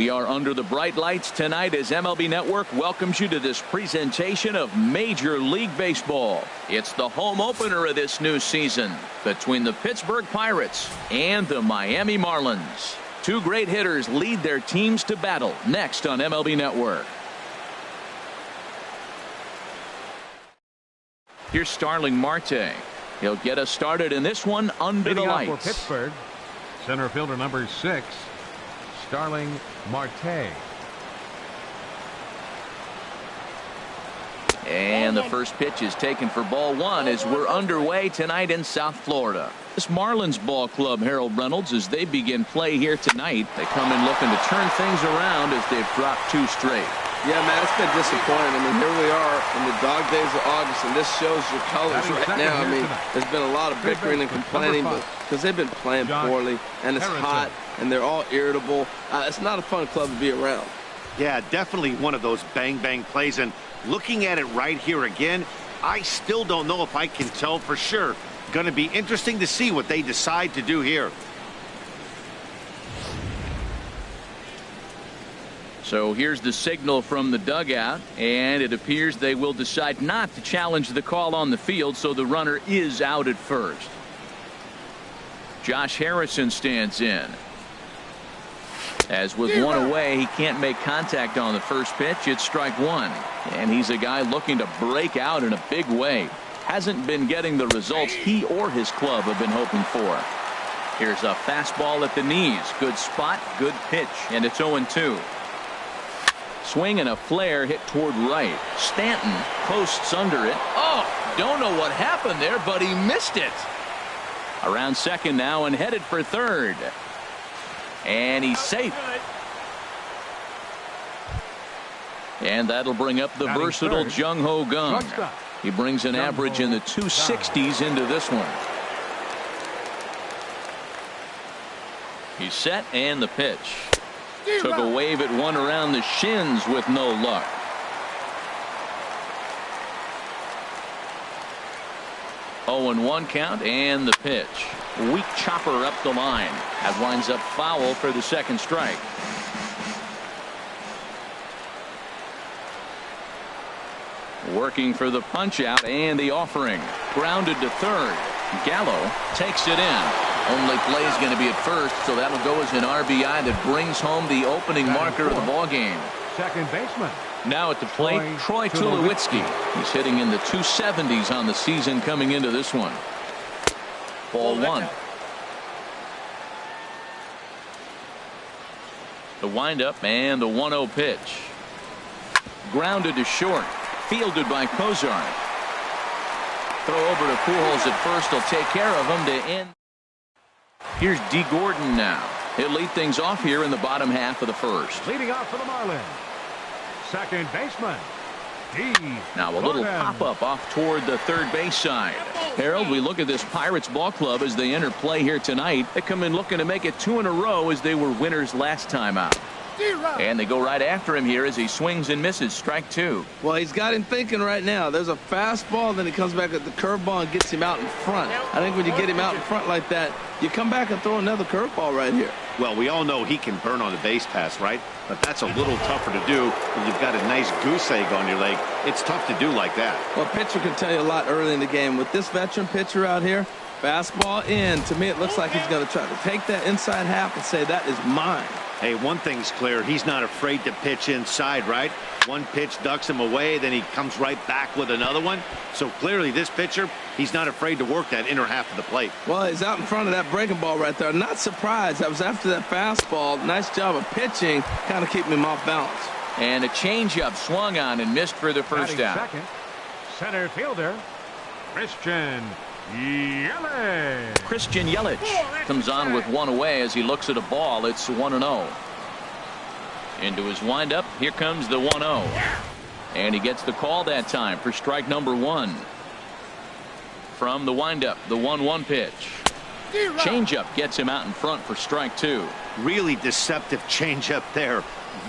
We are under the bright lights tonight as MLB Network welcomes you to this presentation of Major League Baseball. It's the home opener of this new season between the Pittsburgh Pirates and the Miami Marlins. Two great hitters lead their teams to battle next on MLB Network. Here's Starling Marte. He'll get us started in this one under the lights. For Pittsburgh, center fielder number 6, Starling Marte. And the first pitch is taken for ball 1 as we're underway tonight in South Florida. This Marlins ball club, Harold Reynolds, as they begin play here tonight. They come in looking to turn things around as they've dropped 2 straight. Yeah, man, it's been disappointing. I mean, here we are in the dog days of August, and this shows your colors right now. I mean, there's been a lot of bickering and complaining, but because they've been playing poorly, and it's hot, and they're all irritable. It's not a fun club to be around. Yeah, definitely one of those bang-bang plays, and looking at it right here again, I still don't know if I can tell for sure. Going to be interesting to see what they decide to do here. So here's the signal from the dugout, and it appears they will decide not to challenge the call on the field, so the runner is out at first. Josh Harrison stands in. As with 1 away, he can't make contact on the first pitch. It's strike 1, and he's a guy looking to break out in a big way. Hasn't been getting the results he or his club have been hoping for. Here's a fastball at the knees. Good spot, good pitch, and it's 0-2. Swing and a flare hit toward right. Stanton posts under it. Oh, don't know what happened there, but he missed it. Around second now and headed for third. And he's safe. And that'll bring up the versatile Jung Ho Kang. He brings an average in the 260s into this one. He's set and the pitch. Took a wave at one around the shins with no luck. Oh, and 1 count and the pitch. Weak chopper up the line. That winds up foul for the second strike. Working for the punch out and the offering. Grounded to third. Gallo takes it in. Only play is going to be at first, so that'll go as an RBI that brings home the opening marker of the ball game. Second baseman. Now at the plate, Troy Tulowitzki. He's hitting in the 270s on the season coming into this one. Ball 1. The windup and the 1-0 pitch. Grounded to short. Fielded by Kozar. Throw over to Pujols at first. He'll take care of him to end. Here's D. Gordon now. He'll lead things off here in the bottom half of the first. Leading off for the Marlins, second baseman, D. Now a little pop-up off toward the third base side. Harold, we look at this Pirates ball club as they enter play here tonight. They come in looking to make it 2 in a row as they were winners last time out. And they go right after him here as he swings and misses. Strike 2. Well, he's got him thinking right now. There's a fastball, then he comes back at the curveball and gets him out in front. I think when you get him out in front like that, you come back and throw another curveball right here. Well, we all know he can burn on the base pass, right? But that's a little tougher to do when you've got a nice goose egg on your leg. It's tough to do like that. Well, a pitcher can tell you a lot early in the game. With this veteran pitcher out here, fastball in. To me, it looks like he's going to try to take that inside half and say, that is mine. Hey, one thing's clear. He's not afraid to pitch inside, right? One pitch ducks him away, then he comes right back with another one. So clearly this pitcher, he's not afraid to work that inner half of the plate. Well, he's out in front of that breaking ball right there. Not surprised. That was after that fastball. Nice job of pitching, kind of keeping him off balance. And a changeup swung on and missed for the first down. Second, center fielder, Christian Yelich. Christian Yelich comes on with 1 away as he looks at a ball. It's 1-0. Into his windup. Here comes the 1-0. And he gets the call that time for strike number 1. From the windup, the 1-1 pitch. Changeup gets him out in front for strike 2. Really deceptive changeup there.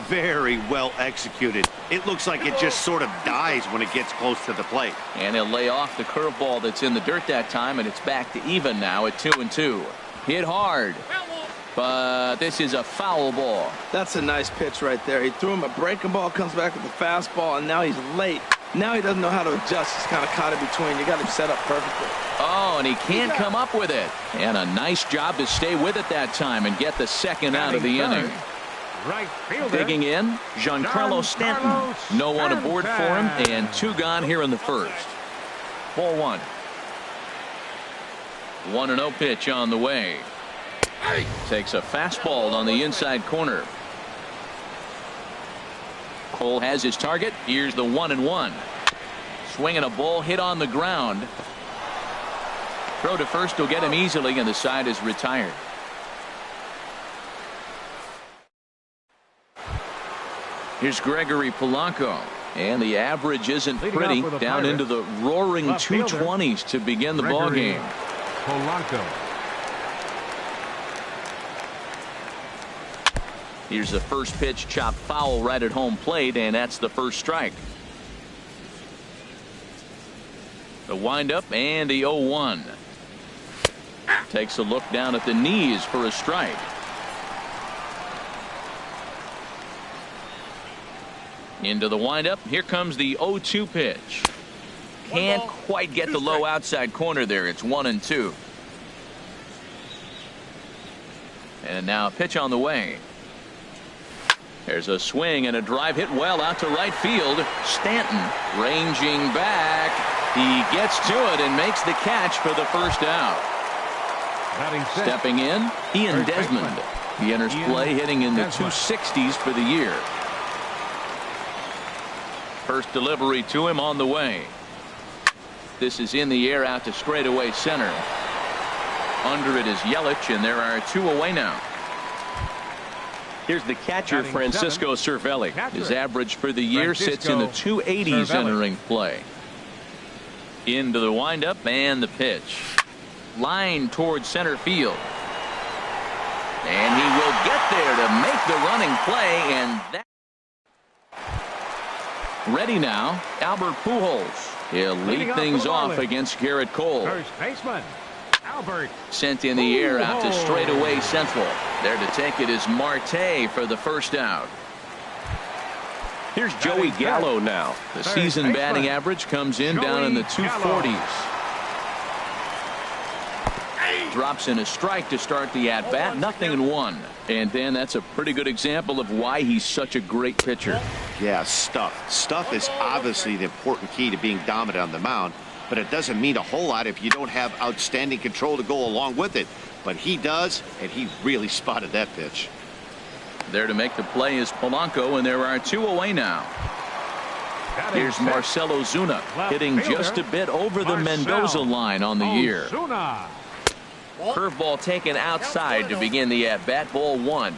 Very well executed. It looks like it just sort of dies when it gets close to the plate. And he'll lay off the curveball that's in the dirt that time, and it's back to even now at 2-2. Hit hard. but this is a foul ball. That's a nice pitch right there. He threw him a breaking ball, comes back with a fastball, and now he's late. Now he doesn't know how to adjust. He's kind of caught in between. You got him set up perfectly. Oh, and he can't come up with it. And a nice job to stay with it that time and get the second out of the inning. Right fielder. Digging in, Giancarlo Stanton. No one aboard for him, and 2 gone here in the first. Ball 1. 1-0 pitch on the way. Takes a fastball on the inside corner. Cole has his target. Here's the 1-1. Swinging a ball hit on the ground. Throw to first will get him easily, and the side is retired. Here's Gregory Polanco, and the average isn't pretty. Down into the roaring 220s to begin the ball game. Polanco. Here's the first pitch, chopped foul right at home plate, and that's the first strike. The windup and the 0-1. Takes a look down at the knees for a strike. Into the windup. Here comes the 0-2 pitch. Can't quite get the low outside corner there. It's 1-2. And now a pitch on the way. There's a swing and a drive hit well out to right field. Stanton ranging back. He gets to it and makes the catch for the first out. Stepping in, Ian Desmond. He enters play hitting in the 260s for the year. First delivery to him on the way. This is in the air out to straightaway center. Under it is Yelich, and there are 2 away now. Here's the catcher, Francisco Cervelli. His average for the year sits in the 280s entering play. Into the windup and the pitch. Line towards center field. And he will get there to make the running play, and that. Ready now, Albert Pujols. He'll lead things off against Garrett Cole. First baseman, Albert. Sent in the air out to straightaway central. There to take it is Marte for the first out. Here's Joey Gallo now. The season batting average comes in down in the 240s. Drops in a strike to start the at-bat. 0-1. And then that's a pretty good example of why he's such a great pitcher. Yeah, stuff. Stuff is obviously the important key to being dominant on the mound, but it doesn't mean a whole lot if you don't have outstanding control to go along with it. But he does, and he really spotted that pitch. There to make the play is Polanco, and there are 2 away now. Here's Marcell Ozuna hitting just a bit over the Mendoza line on the year. Curveball taken outside to begin the at-bat. Ball 1.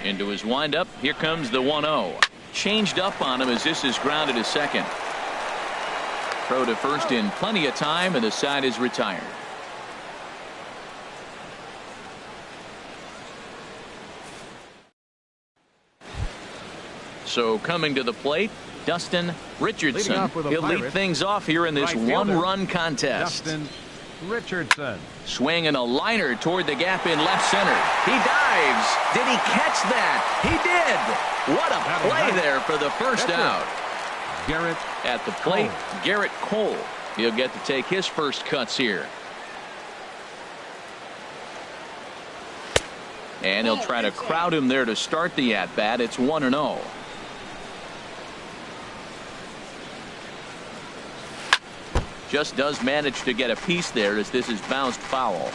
Into his windup. Here comes the 1-0. Changed up on him as this is grounded to second. Throw to first in plenty of time, and the side is retired. So coming to the plate, Dustin Richardson. He'll lead things off here in this one-run contest. Dustin Richardson. Swinging a liner toward the gap in left center. He dives. Did he catch that? He did. What a play there for the first out. Garrett at the plate, Garrett Cole. He'll get to take his first cuts here. And he'll try to crowd him there to start the at-bat. It's 1-0. Just does manage to get a piece there as this is bounced foul.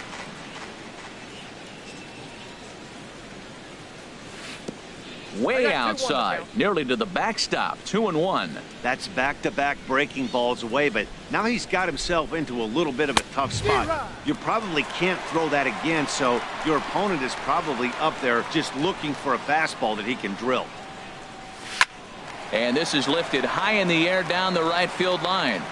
Way outside, nearly to the backstop. 2-1. That's back-to-back breaking balls away, but now he's got himself into a little bit of a tough spot. You probably can't throw that again, so your opponent is probably up there just looking for a fastball that he can drill. And this is lifted high in the air down the right field line.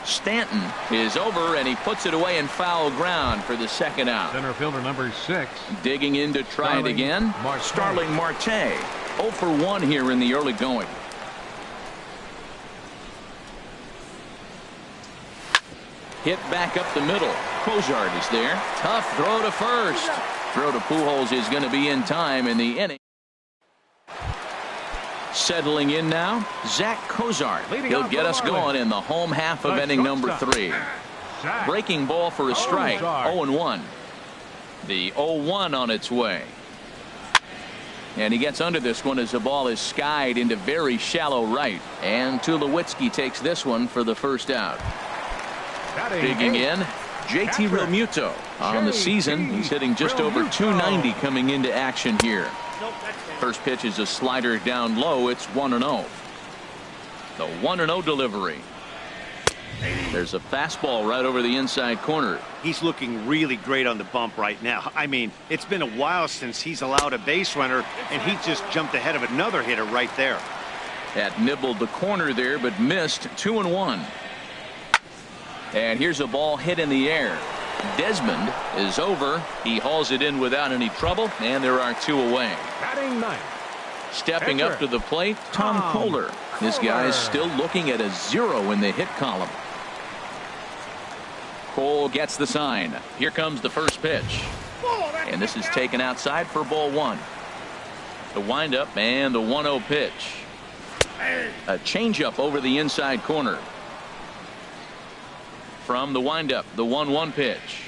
Stanton is over, and he puts it away in foul ground for the second out. Center fielder number 6. Digging in to try it again. Starling Marte. 0 for 1 here in the early going. Hit back up the middle. Cozart is there. Tough throw to first. Throw to Pujols is going to be in time in the inning. Settling in now, Zach Cozart. He'll get us going in the home half of inning number 3. Breaking ball for a strike. 0-1. The 0-1 on its way. And he gets under this one as the ball is skied into very shallow right. And Tulowitzki takes this one for the first out. Digging in, JT Realmuto. On the season, he's hitting just over 290 coming into action here. First pitch is a slider down low. It's 1-0. The 1-0 delivery. There's a fastball right over the inside corner. He's looking really great on the bump right now. I mean, it's been a while since he's allowed a base runner, and he just jumped ahead of another hitter right there. That nibbled the corner there, but missed. 2-1. And here's a ball hit in the air. Desmond is over. He hauls it in without any trouble, and there are 2 away. Batting ninth. Stepping up to the plate, Tom Kohler. This guy's still looking at a 0 in the hit column. Cole gets the sign. Here comes the first pitch. And this is taken outside for ball 1. The windup and the 1-0 pitch. A changeup over the inside corner. From the windup, the 1-1 pitch.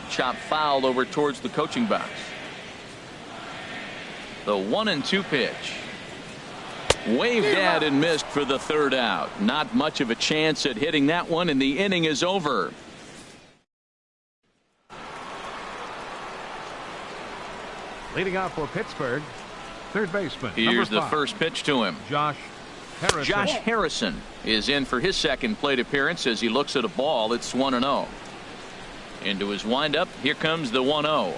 Chop foul over towards the coaching box. The 1-2 pitch. Waved at and missed for the third out. Not much of a chance at hitting that one, and the inning is over. Leading off for Pittsburgh, third baseman. Here's the first pitch to him. Josh Harrison. Josh Harrison is in for his second plate appearance as he looks at a ball. It's 1-0. Into his windup. Here comes the 1-0.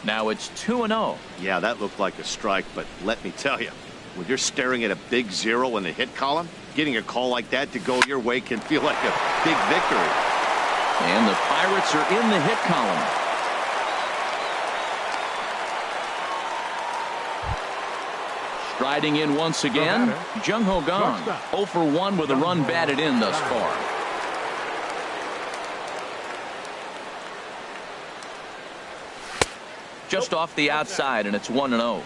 Now it's 2-0. Yeah, that looked like a strike, but let me tell you, when you're staring at a big 0 in the hit column, getting a call like that to go your way can feel like a big victory. And the Pirates are in the hit column. Striding in once again, Jung Ho Kang. 0 for 1 with a run batted in thus far. Just off the outside, and it's 1-0.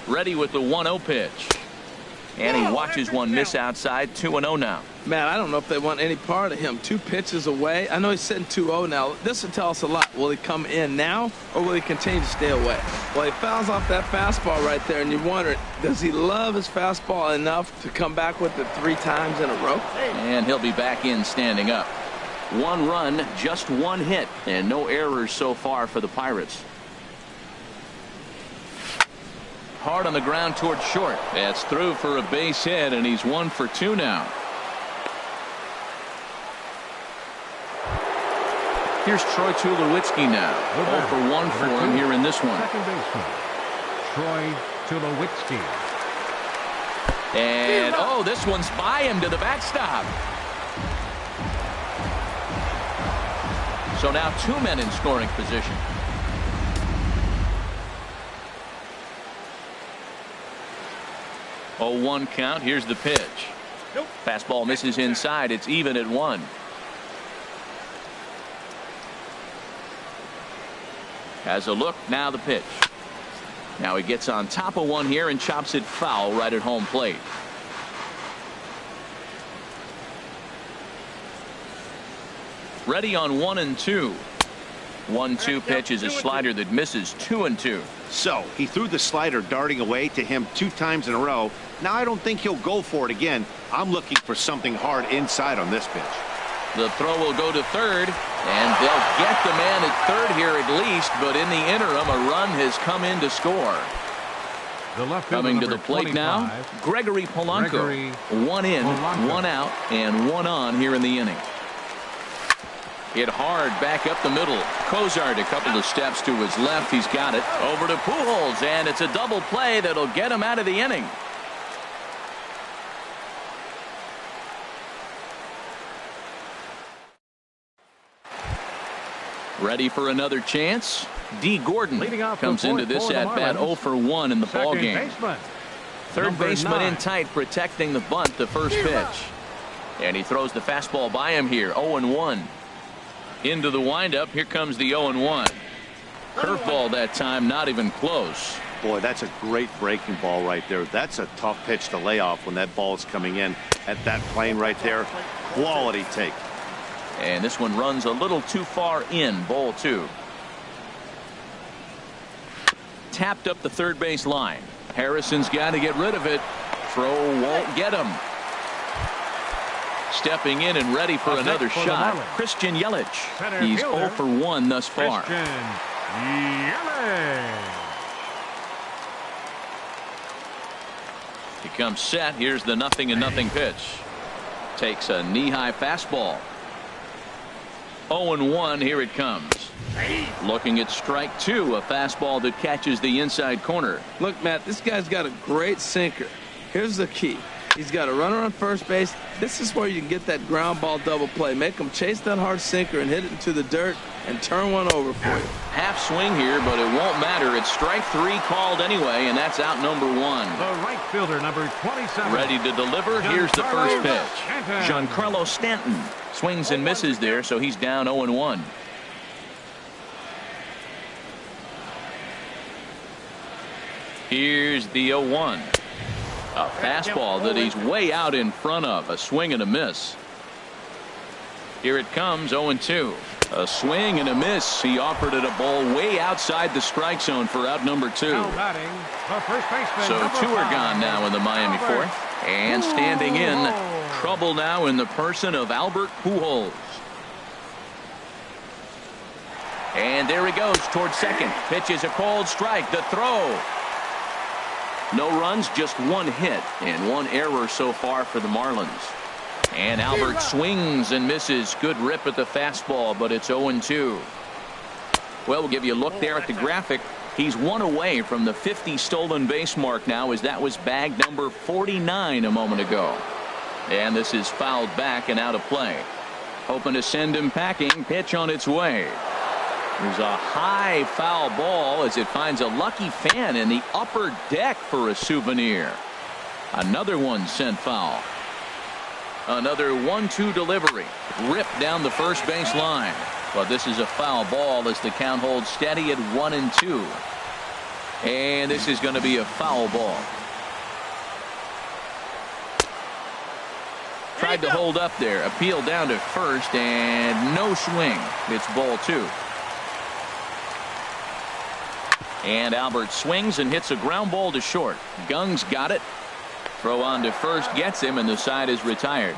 Ready with the 1-0 pitch. And he watches one miss outside. 2-0 now. Man, I don't know if they want any part of him. 2 pitches away. I know he's sitting 2-0 now. This will tell us a lot. Will he come in now, or will he continue to stay away? Well, he fouls off that fastball right there, and you wonder, does he love his fastball enough to come back with it 3 times in a row? And he'll be back in standing up. 1 run, just 1 hit, and no errors so far for the Pirates. Hard on the ground towards short. That's through for a base hit, and he's 1 for 2 now. Here's Troy Tulowitzki now. 0 for 1 for him here in this one. Second baseman, Troy Tulowitzki. And, oh, this one's by him to the backstop. So now 2 men in scoring position. Oh, 1 count. Here's the pitch. Fastball misses inside. It's even at 1. Has a look. Now the pitch. Now he gets on top of one here and chops it foul right at home plate. Ready on 1-2. 1-2 pitch is a slider that misses. 2-2. So he threw the slider darting away to him 2 times in a row. Now I don't think he'll go for it again. I'm looking for something hard inside on this pitch. The throw will go to third, and they'll get the man at third here at least, but in the interim a run has come in to score. Coming to the plate 25, now, Gregory Polanco. 1 in, 1 out, and 1 on here in the inning. Hit hard back up the middle. Cozart a couple of steps to his left. He's got it. Over to Pujols, and it's a double play that'll get him out of the inning. Ready for another chance? D. Gordon comes into this at bat 0 for 1 in the ball game. Third baseman in tight, protecting the bunt, the first pitch. And he throws the fastball by him here. 0-1. Into the windup. Here comes the 0-1. Curveball that time, not even close. Boy, that's a great breaking ball right there. That's a tough pitch to lay off when that ball is coming in at that plane right there. Quality take. And this one runs a little too far in. Ball 2. Tapped up the third base line. Harrison's got to get rid of it. Throw won't get him. Stepping in and ready for another shot. Christian Yelich. He's 0 for 1 thus far. He comes set. Here's the 0-0 pitch. Takes a knee-high fastball. 0-1. Here it comes. Looking at strike 2. A fastball that catches the inside corner. Look, Matt, this guy's got a great sinker. Here's the key. He's got a runner on first base. This is where you can get that ground ball double play. Make him chase that hard sinker and hit it into the dirt and turn one over for you. Half swing here, but it won't matter. It's strike 3 called anyway, and that's out number 1. The right fielder, number 27. Ready to deliver. Here's the first pitch. Giancarlo Stanton swings and misses there, so he's down 0-1. Here's the 0-1. A fastball that he's way out in front of. A swing and a miss. Here it comes. 0-2. A swing and a miss. He offered it a ball way outside the strike zone for out number 2. So 2 are gone now in the Miami fourth. And standing in, trouble now in the person of Albert Pujols. And there he goes towards second. Pitch is a cold strike. The throw. No runs, just 1 hit and 1 error so far for the Marlins. And Albert swings and misses. Good rip at the fastball, but it's 0-2. Well, we'll give you a look there at the graphic. He's 1 away from the 50 stolen base mark now, as that was bag number 49 a moment ago. And this is fouled back and out of play. Hoping to send him packing. Pitch on its way. There's a high foul ball as it finds a lucky fan in the upper deck for a souvenir. Another one sent foul. Another 1-2 delivery. Ripped down the first base line. But this is a foul ball as the count holds steady at 1-2. And this is going to be a foul ball. Tried to hold up there. Appeal down to first and no swing. It's ball 2. And Albert swings and hits a ground ball to short. Gung's got it. Throw on to first gets him, and the side is retired.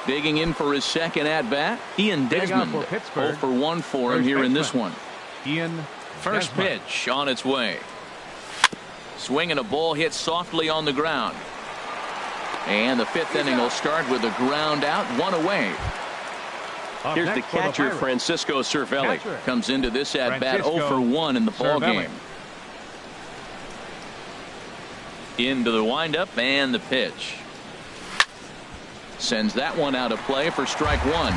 Digging in for his second at bat, Ian Desmond. 0 for 1 for him here in this one. First pitch on its way. Swinging a ball hit softly on the ground. And the 5th inning will start with a ground out, 1 away. Here's the catcher, Francisco Cervelli. Comes into this at bat 0 for 1 in the ball game. Into the windup and the pitch. Sends that one out of play for strike 1.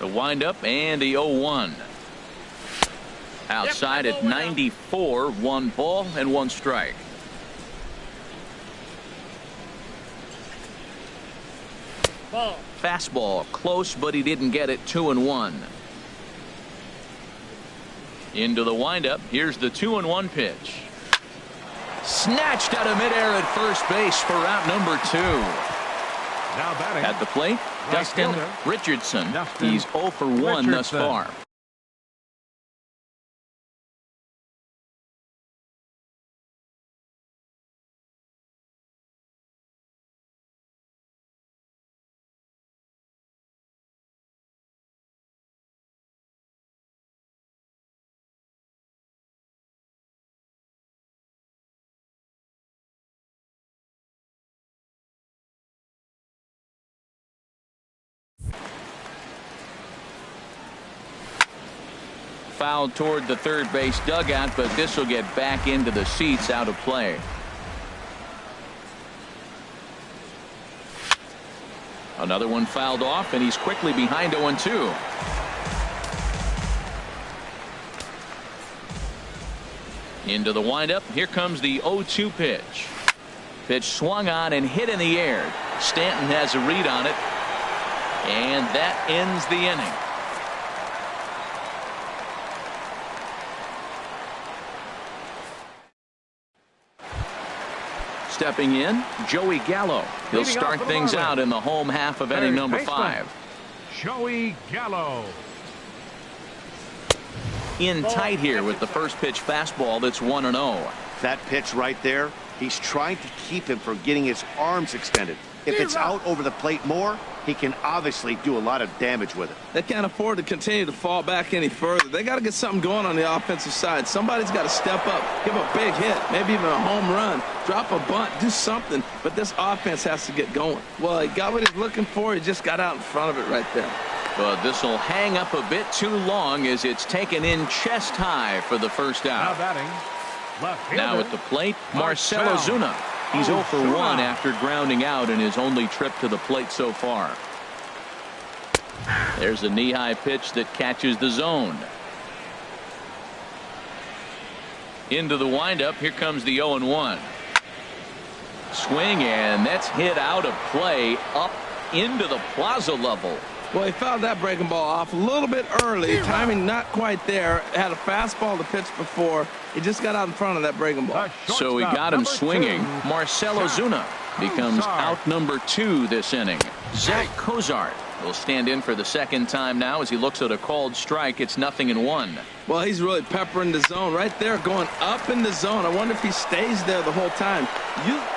The windup and the 0-1. Outside at 94, 1 ball and 1 strike. Fastball close, but he didn't get it. 2-1. Into the windup. Here's the 2-1 pitch. Snatched out of midair at first base for out number 2. Now batting at the plate, Dustin Richardson. He's 0 for 1 thus far. Fouled toward the third base dugout, but this will get back into the seats, out of play. Another one fouled off, and he's quickly behind 0-2. Into the windup. Here comes the 0-2 pitch. Pitch swung on and hit in the air. Stanton has a read on it. And that ends the inning. Stepping in, Joey Gallo. He'll start things out in the home half of inning number 5. Joey Gallo. In tight here with the first pitch fastball that's 1-0. That pitch right there, he's trying to keep him from getting his arms extended. If it's out over the plate more, he can obviously do a lot of damage with it. They can't afford to continue to fall back any further. They got to get something going on the offensive side. Somebody's got to step up, give a big hit, maybe even a home run, drop a bunt, do something. But this offense has to get going. Well, he got what he's looking for. He just got out in front of it right there. But this will hang up a bit too long as it's taken in chest high for the first out. Now batting, left fielder, now at the plate, Marcell Ozuna. He's 0 for 1 after grounding out in his only trip to the plate so far. There's a knee-high pitch that catches the zone. Into the windup. Here comes the 0-1. Swing, and that's hit out of play up into the plaza level. Well, he fouled that breaking ball off a little bit early. Timing not quite there. Had a fastball to pitch before. He just got out in front of that breaking ball. So he got him swinging. Marcell Ozuna becomes out number 2 this inning. Zach Cozart will stand in for the second time now as he looks at a called strike. It's 0-1. Well, he's really peppering the zone right there, going up in the zone. I wonder if he stays there the whole time.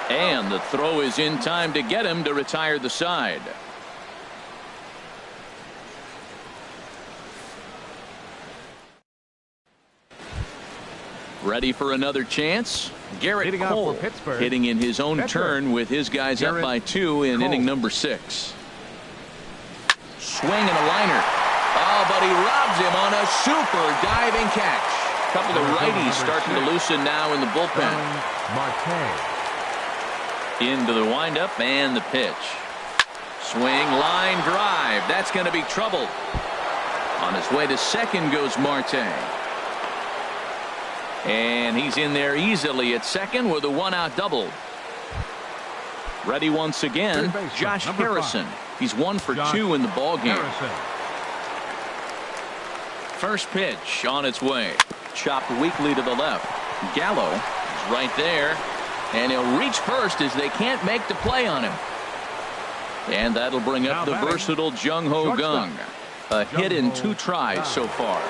And the throw is in time to get him to retire the side. Ready for another chance? Garrett Cole hitting in his own turn with his guys up by 2 in inning number 6. Swing and a liner. Oh, but he robs him on a super diving catch. A couple of righties starting to loosen now in the bullpen. Into the windup and the pitch. Swing, line drive. That's going to be trouble. On his way to second goes Marte. And he's in there easily at second with a 1-out double. Ready once again, Josh Harrison. He's 1 for 2 in the ball game. First pitch on its way. Chopped weakly to the left. Gallo is right there. And he'll reach first as they can't make the play on him. And that'll bring up the versatile Jung Ho Kang. A hit in 2 tries so far.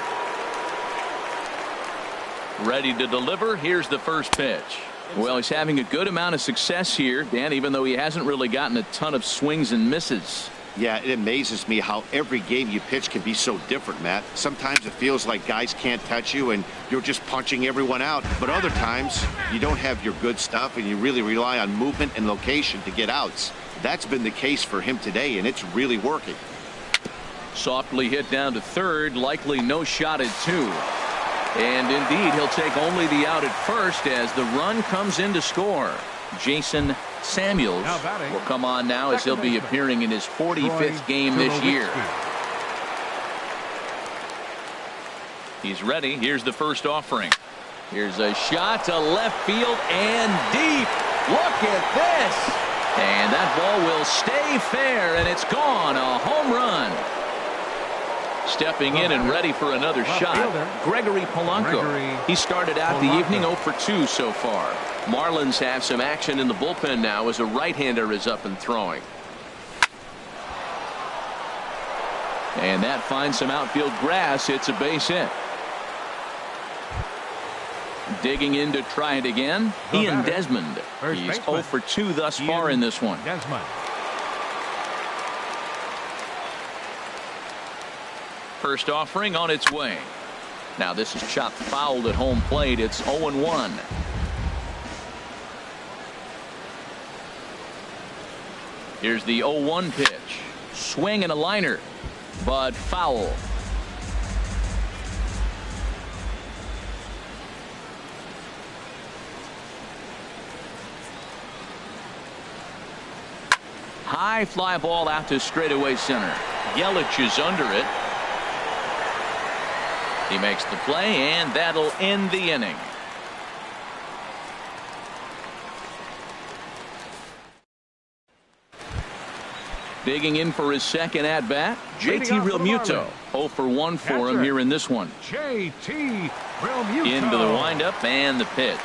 Ready to deliver. Here's the first pitch. Well, he's having a good amount of success here, Dan, even though he hasn't really gotten a ton of swings and misses. Yeah, it amazes me how every game you pitch can be so different, Matt. Sometimes it feels like guys can't touch you and you're just punching everyone out. But other times you don't have your good stuff and you really rely on movement and location to get outs. That's been the case for him today, and it's really working. Softly hit down to third, likely no shot at 2. And indeed, he'll take only the out at first as the run comes in to score. Jason Samuels will come on now as he'll be appearing in his 45th game this year. He's ready. Here's the first offering. Here's a shot to left field and deep. Look at this. And that ball will stay fair, and it's gone. A home run. Stepping in and ready for another shot, Gregory Polanco. He started out the evening 0 for 2 so far. Marlins have some action in the bullpen now as a right-hander is up and throwing. And that finds some outfield grass. It's a base hit. Digging in to try it again, Ian Desmond. He's 0 for 2 thus far in this one. First offering on its way. Now this is chopped fouled at home plate. It's 0-1. Here's the 0-1 pitch. Swing and a liner, but foul. High fly ball out to straightaway center. Yelich is under it. He makes the play, and that'll end the inning. Digging in for his second at-bat, JT Realmuto. 0 for 1 for him here in this one. JT Realmuto. Into the windup and the pitch.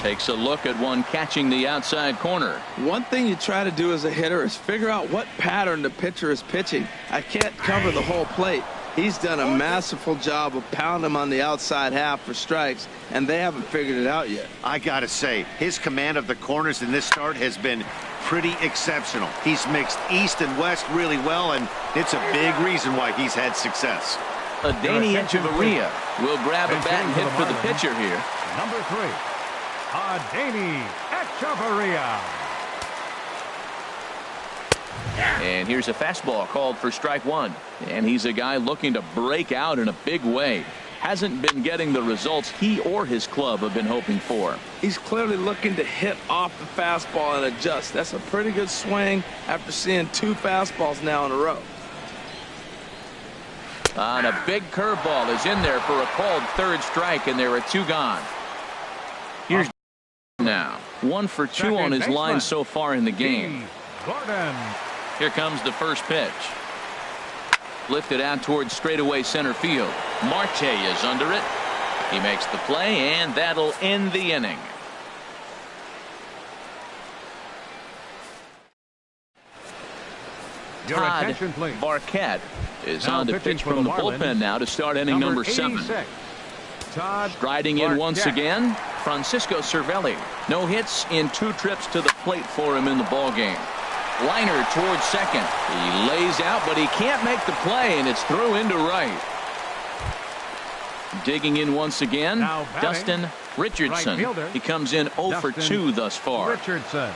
Takes a look at one catching the outside corner. One thing you try to do as a hitter is figure out what pattern the pitcher is pitching. I can't cover the whole plate. He's done a masterful job of pounding him on the outside half for strikes, and they haven't figured it out yet. I got to say, his command of the corners in this start has been pretty exceptional. He's mixed east and west really well, and it's a big reason why he's had success. Adeiny Hechavarria will grab a bat and hit for the pitcher here. Number 3, Adeiny Hechavarria. And here's a fastball called for strike 1. And he's a guy looking to break out in a big way. Hasn't been getting the results he or his club have been hoping for. He's clearly looking to hit off the fastball and adjust. That's a pretty good swing after seeing 2 fastballs now in a row. And a big curveball is in there for a called third strike, and there are 2 gone. Here's now 1 for 2 on his line so far in the game. Gordon. Here comes the first pitch. Lifted out towards straightaway center field. Marte is under it. He makes the play, and that'll end the inning. Todd Barquette is on to pitch from the bullpen now to start inning number 7. Striding in once again, Francisco Cervelli. No hits in 2 trips to the plate for him in the ballgame. Liner towards second. He lays out, but he can't make the play, and it's through into right. Digging in once again, Dustin Richardson. Right, he comes in 0 for 2 thus far. Richardson.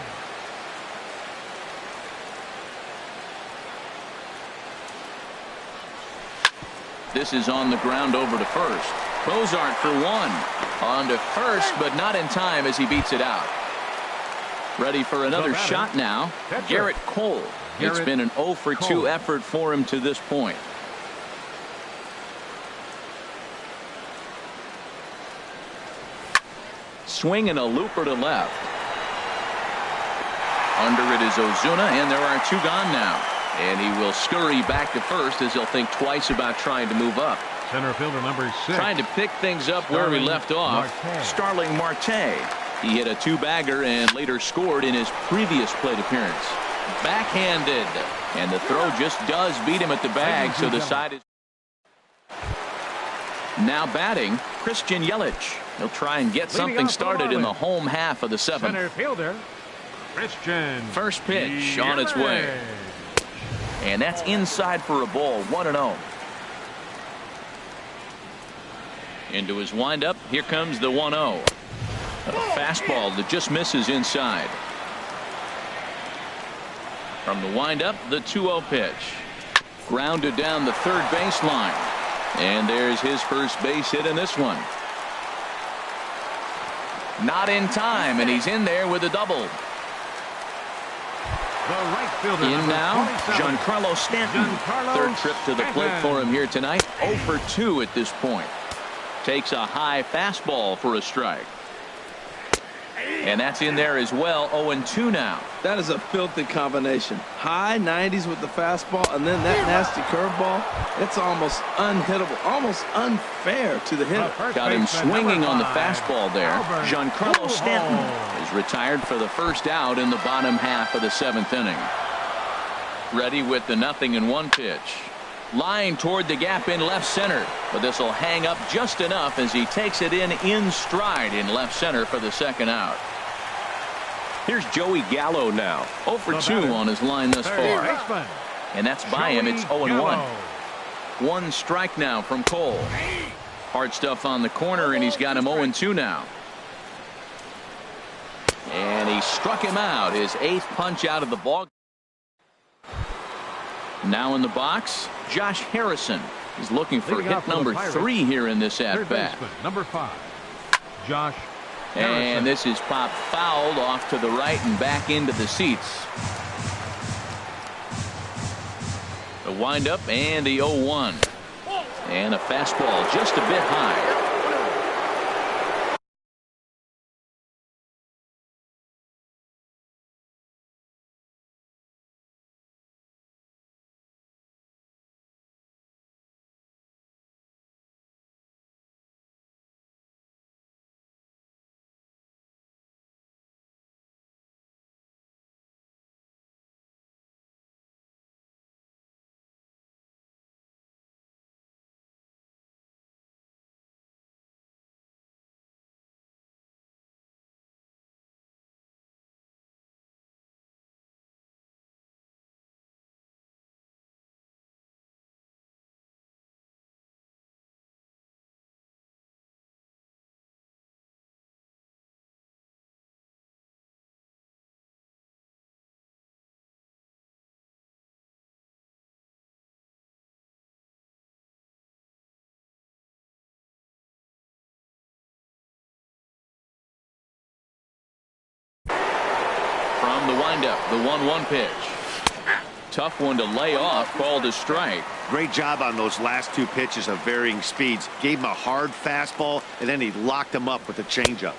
This is on the ground over to first. Cozart for 1. On to first, but not in time as he beats it out. Ready for another shot now. Garrett Cole. It's been an 0 for 2 effort for him to this point. Swing and a looper to left. Under it is Ozuna, and there are 2 gone now. And he will scurry back to first as he'll think twice about trying to move up. Center fielder number 6. Trying to pick things up where he left off. Starling Marte. He hit a 2-bagger and later scored in his previous plate appearance. Backhanded. And the throw just does beat him at the bag, so the side is now batting Christian Yelich. He'll try and get something started in the home half of the 7th. Center fielder Christian. First pitch on its way. And that's inside for a ball. 1-0. Into his windup. Here comes the 1-0. A fastball that just misses inside. From the windup, the 2-0 pitch. Grounded down the third baseline. And there's his first base hit in this one. Not in time, and he's in there with a double. In now, Giancarlo Stanton. Third trip to the plate for him here tonight. 0 for 2 at this point. Takes a high fastball for a strike. And that's in there as well. 0-2 now. That is a filthy combination. High 90s with the fastball, and then that nasty curveball. It's almost unhittable, almost unfair to the hitter. Got him swinging on the fastball there. Giancarlo Stanton is retired for the first out in the bottom half of the 7th inning. Ready with the 0-1 pitch. Line toward the gap in left center, but this will hang up just enough as he takes it in stride in left center for the second out. Here's Joey Gallo now. 0 for 2 on his line thus far. And that's by him. It's 0-1. 1 strike now from Cole. Hard stuff on the corner, and he's got him 0-2 now. And he struck him out. His 8th punch out of the ball. Now in the box, Josh Harrison is looking for hit number 3 here in this at-bat. Number 5, Josh Harrison. And this is popped fouled off to the right and back into the seats. The windup and the 0-1. And a fastball just a bit high. from the windup, the 1-1 pitch. Tough one to lay off, called a strike. Great job on those last two pitches of varying speeds. Gave him a hard fastball, and then he locked him up with a changeup.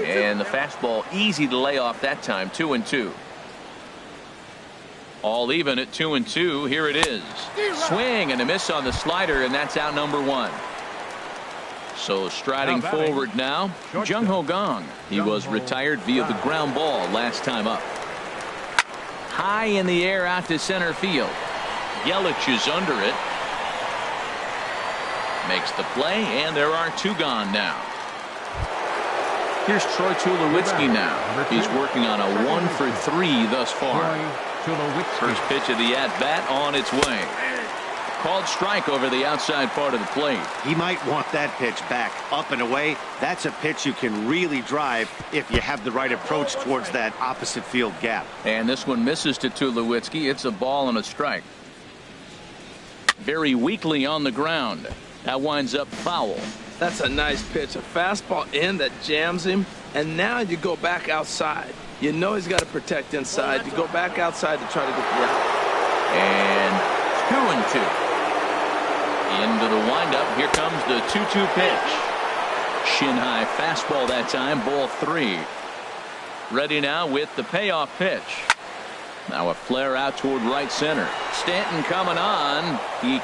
And the fastball easy to lay off that time. 2-2. All even at 2-2. Here it is. Swing and a miss on the slider, and that's out number 1. So striding forward now, Jung Ho Kang. He was retired via the ground ball last time up. High in the air out to center field. Yelich is under it. Makes the play, and there are 2 gone now. Here's Troy Tulowitzki now. He's working on a 1 for 3 thus far. First pitch of the at-bat on its way. Called strike over the outside part of the plate. He might want that pitch back up and away. That's a pitch you can really drive if you have the right approach towards that opposite field gap. And this one misses to Tulowitzki. It's a ball and a strike. Very weakly on the ground. That winds up foul. That's a nice pitch. A fastball in that jams him. And now you go back outside. You know he's got to protect inside. You go back outside to try to get the out. And 2-2. Into the windup. Here comes the 2-2 pitch. Shin high fastball that time. Ball 3. Ready now with the payoff pitch. Now a flare out toward right center. Stanton coming on. He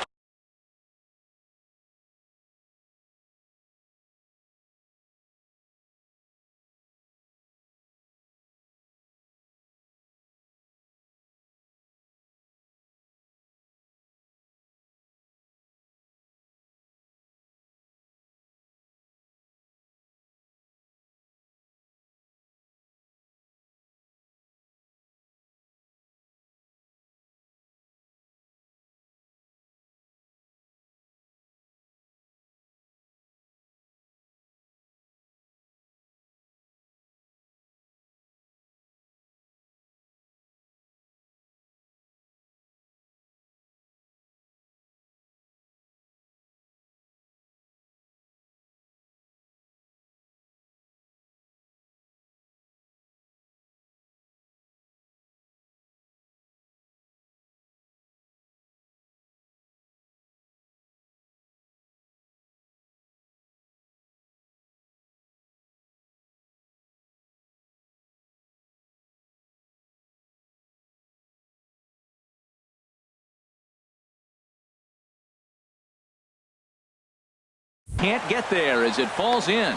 can't get there as it falls in.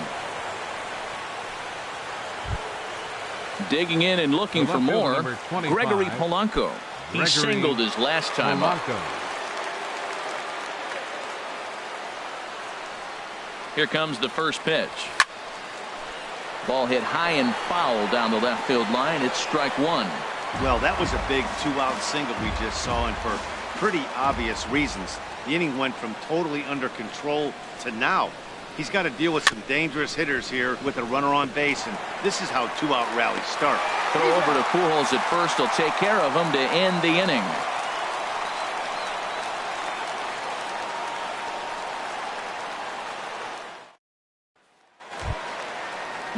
Digging in and looking for more. Gregory Polanco. He singled his last time up. Here comes the first pitch. Ball hit high and foul down the left field line. It's strike 1. Well, that was a big 2-out single we just saw, and for pretty obvious reasons. The inning went from totally under control to now. He's got to deal with some dangerous hitters here with a runner on base, and this is how 2-out rallies start. Throw over to Pujols at first. Will take care of him to end the inning.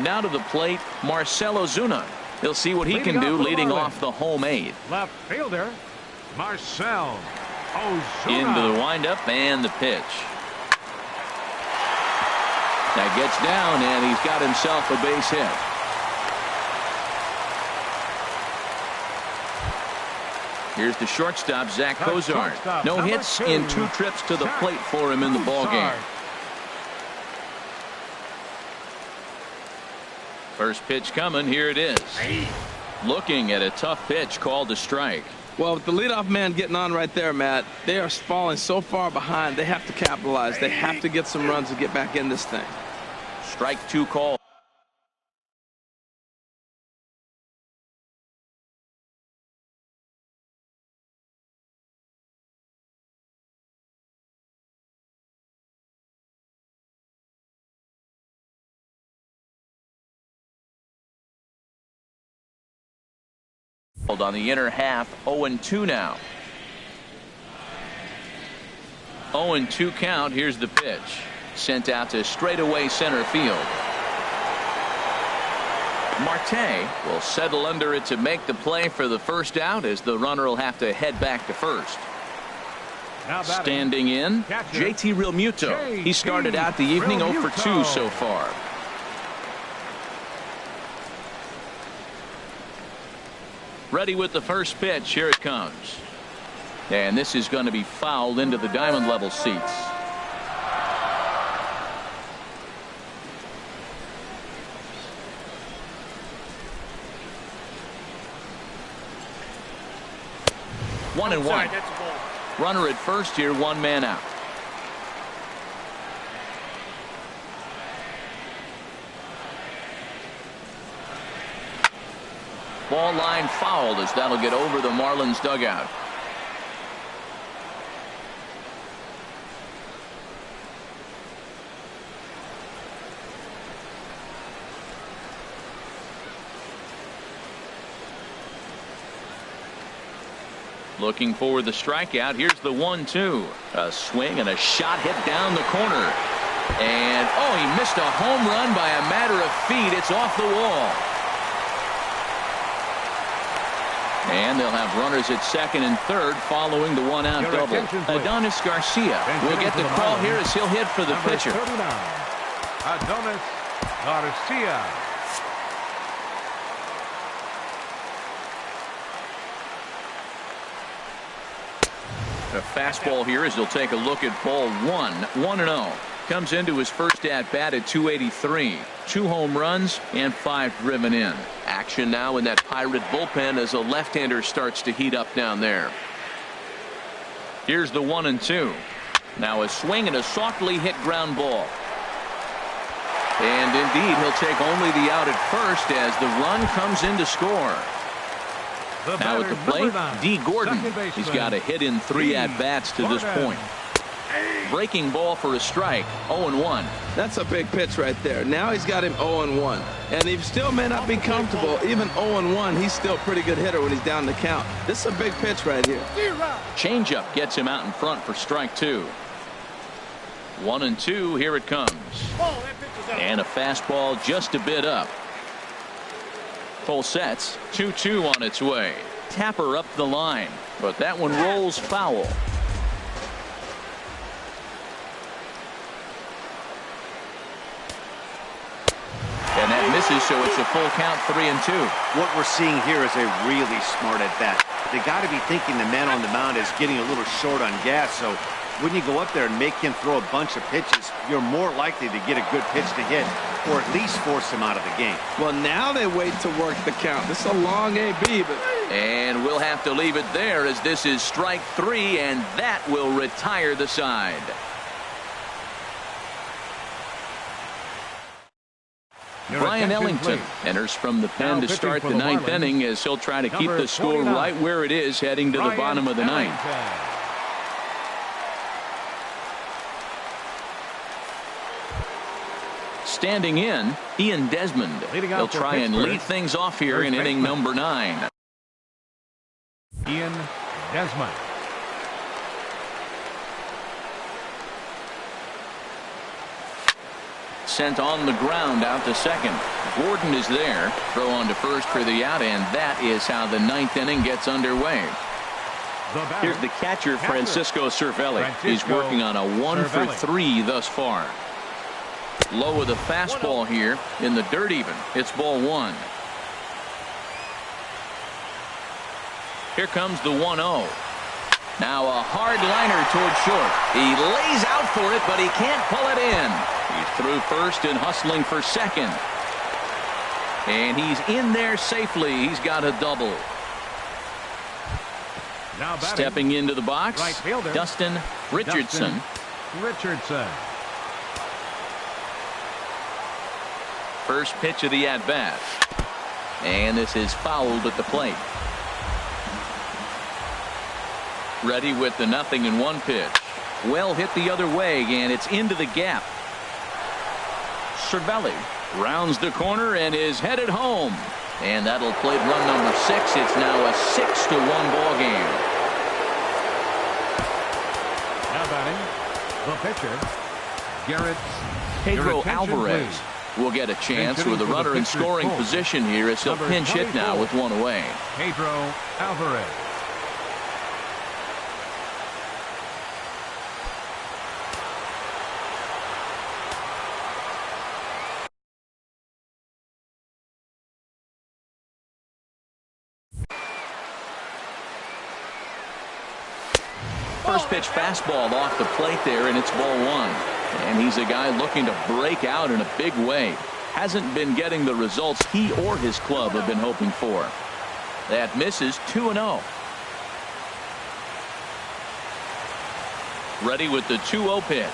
Now to the plate, Marcell Ozuna. He'll see what he can do leading off the home 8th. Left fielder, Marcell Ozuna. Into the windup and the pitch. That gets down, and he's got himself a base hit. Here's the shortstop, Zach Cozart. No hits in 2 trips to the plate for him in the ballgame. First pitch coming. Here it is. Looking at a tough pitch called a strike. Well, with the leadoff man getting on right there, Matt, they are falling so far behind. They have to capitalize. They have to get some runs to get back in this thing. Strike 2 call. On the inner half, 0-2 now. 0-2 count. Here's the pitch. Sent out to straightaway center field. Marte will settle under it to make the play for the first out, as the runner will have to head back to first. Standing in, JT Realmuto. He started out the evening 0 for 2 so far. Ready with the first pitch. Here it comes. And this is going to be fouled into the diamond level seats. One and one. Runner at first here, one man out. Ball line fouled, as that'll get over the Marlins dugout. Looking for the strikeout. Here's the 1-2. A swing and a shot hit down the corner. And, oh, he missed a home run by a matter of feet. It's off the wall. And they'll have runners at second and third following the one-out double. Adonis Garcia will get the call here as he'll hit for the pitcher. Adonis Garcia. A fastball here as he'll take a look at ball one. 1-0. Comes into his first at-bat at 283. 2 home runs and 5 driven in. Action now in that Pirate bullpen as a left-hander starts to heat up down there. Here's the 1-2. Now a swing and a softly hit ground ball. And indeed, he'll take only the out at first as the run comes in to score. Now at the plate, D. Gordon. He's got a hit in 3 at-bats to this point. Breaking ball for a strike. 0-1. That's a big pitch right there. Now he's got him 0-1. And he still may not be comfortable. Even 0-1, he's still a pretty good hitter when he's down the count. This is a big pitch right here. Changeup gets him out in front for strike 2. 1-2. Here it comes. And a fastball just a bit up. Full sets. 2-2 on its way. Tapper up the line, but that one rolls foul. And that misses, so it's a full count. 3-2. What we're seeing here is a really smart at bat. They got to be thinking the man on the mound is getting a little short on gas, so when you go up there and make him throw a bunch of pitches, you're more likely to get a good pitch to hit, or at least force him out of the game. Well, now they wait to work the count. This is a long AB, but... And we'll have to leave it there as this is strike 3, and that will retire the side. Brian Ellington enters from the pen to start the 9th inning as he'll try to keep the score right where it is heading to the bottom of the 9th. Standing in, Ian Desmond. He'll try and lead things off here in inning number 9. Ian Desmond. Sent on the ground out to second. Gordon is there. Throw on to first for the out, and that is how the 9th inning gets underway. Here's the catcher, Francisco Cervelli. He's working on a 1 for 3 thus far. Low with a fastball here in the dirt even. It's ball 1. Here comes the 1-0. Now a hard liner toward short. He lays out for it, but he can't pull it in. He's through first and hustling for second. And he's in there safely. He's got a double. Now stepping into the box, right fielder, Dustin Richardson. First pitch of the at-bat. And this is fouled at the plate. Ready with the 0-1 pitch. Well hit the other way, and it's into the gap. Cervelli rounds the corner and is headed home. And that'll plate run number 6. It's now a 6-1 ball game. Now batting, the pitcher, Garrett Pedro Alvarez. Please. will get a chance with a runner in scoring position here as he'll pinch hit now with one away. Pedro Alvarez. First pitch fastball off the plate there, and it's ball one. And he's a guy looking to break out in a big way. Hasn't been getting the results he or his club have been hoping for. That misses 2-0. Ready with the 2-0 pitch.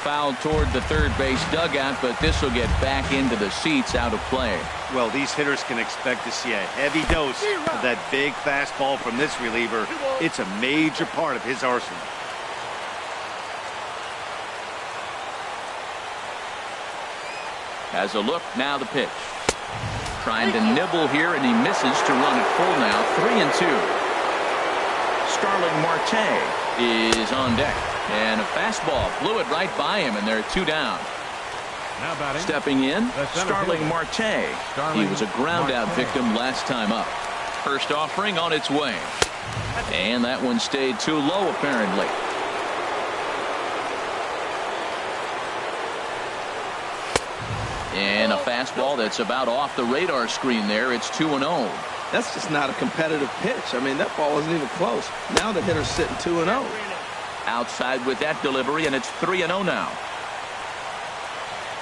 Foul toward the third base dugout, but this will get back into the seats, out of play. Well, these hitters can expect to see a heavy dose of that big fastball from this reliever. It's a major part of his arsenal. Has a look, now the pitch. Trying to nibble here, and he misses to run it full now. 3-2. Starling Marte is on deck. And a fastball flew it right by him, and they're 2 down. Now batting. Stepping in, Starling Marte. He was a ground-out victim last time up. First offering on its way. And that one stayed too low, apparently. And a fastball that's about off the radar screen there. It's 2-0. That's just not a competitive pitch. I mean, that ball wasn't even close. Now the hitter's sitting 2-0. Outside with that delivery, and it's 3-0 now.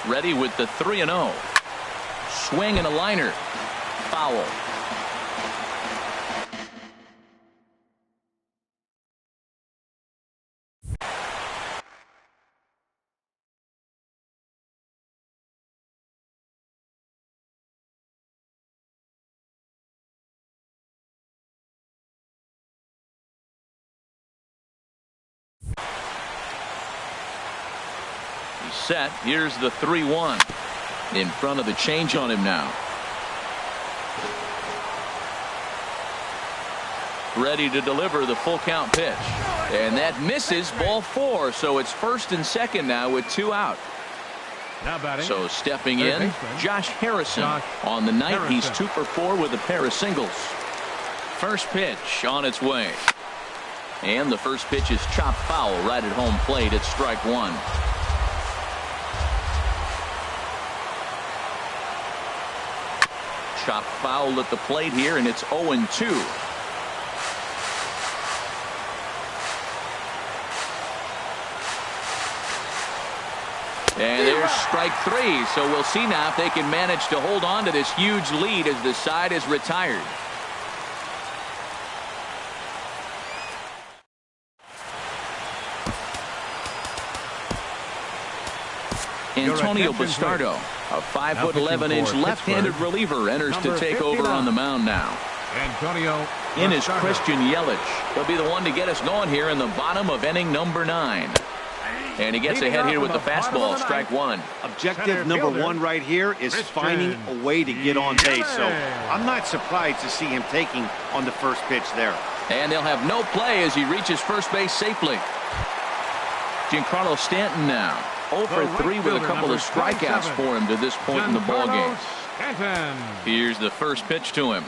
Ready with the 3-0. Swing and a liner. Foul. Set. Here's the 3-1 in front of the change on him now. Ready to deliver the full count pitch, and that misses. Ball 4, so it's first and second now with 2 out. Now batting. So stepping in, Josh Harrison. On the night, he's 2 for 4 with a pair of singles. First pitch on its way, and the first pitch is chopped foul right at home plate. It's strike 1. Chop foul at the plate here, and it's 0-2. And there's strike 3. So we'll see now if they can manage to hold on to this huge lead as the side is retired. Antonio Bastardo, a 5'11" left-handed reliever, enters to take over on the mound now. Antonio in is Christian Yelich. He'll be the one to get us going here in the bottom of inning number 9. And he gets ahead here with the fastball, strike 1. Objective number 1 right here is finding a way to get on base. So I'm not surprised to see him taking on the first pitch there. And they'll have no play as he reaches first base safely. Giancarlo Stanton now. 0 for 3 with a couple of strikeouts for him to this point in the ballgame. Here's the first pitch to him.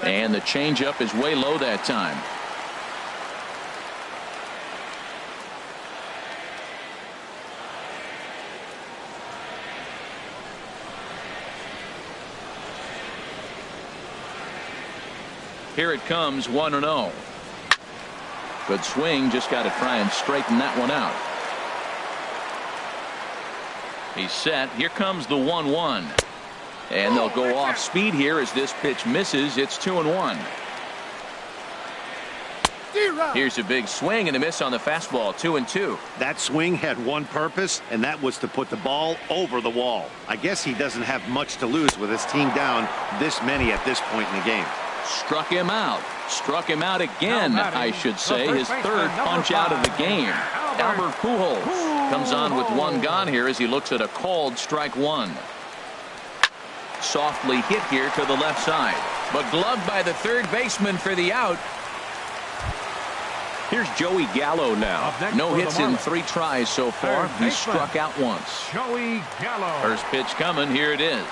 And the changeup is way low that time. Here it comes, 1-0. Good swing, just got to try and straighten that one out. He's set. Here comes the 1-1. And they'll go off speed here as this pitch misses. It's 2-1. Here's a big swing and a miss on the fastball. 2-2. That swing had one purpose, and that was to put the ball over the wall. I guess he doesn't have much to lose with his team down this many at this point in the game. Struck him out. Struck him out again, I should say. His third punch out of the game. Albert Pujols comes on with 1 gone here as he looks at a called strike 1. Softly hit here to the left side, but gloved by the third baseman for the out. Here's Joey Gallo now. No hits in 3 tries so far. He's struck out once. Joey Gallo. First pitch coming. Here it is.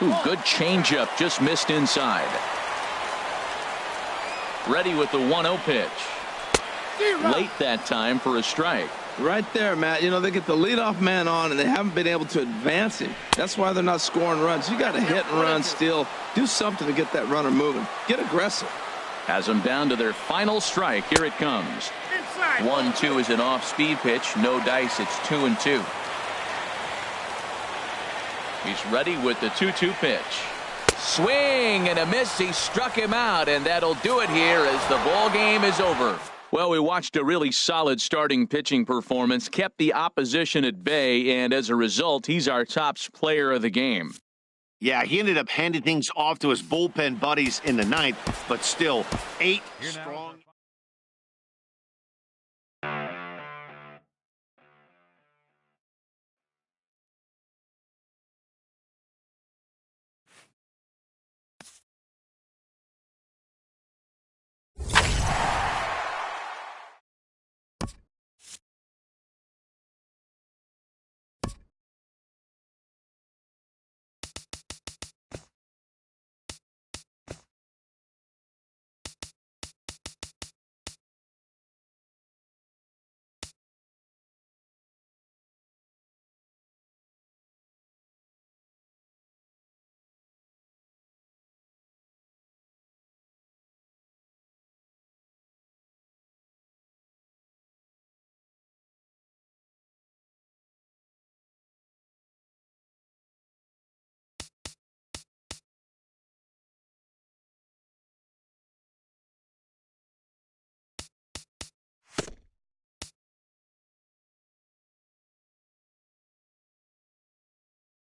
Ooh, good changeup. Just missed inside. Ready with the 1-0 pitch. Late that time for a strike. Right there, Matt. You know, they get the leadoff man on, and they haven't been able to advance him. That's why they're not scoring runs. You got to hit and run still. Do something to get that runner moving. Get aggressive. Has them down to their final strike. Here it comes. 1-2 is an off-speed pitch. No dice. It's 2-2. He's ready with the 2-2 pitch. Swing and a miss. He struck him out, and that'll do it here as the ball game is over. Well, we watched a really solid starting pitching performance, kept the opposition at bay, and as a result, he's our top player of the game. Yeah, he ended up handing things off to his bullpen buddies in the 9th, but still 8 strong.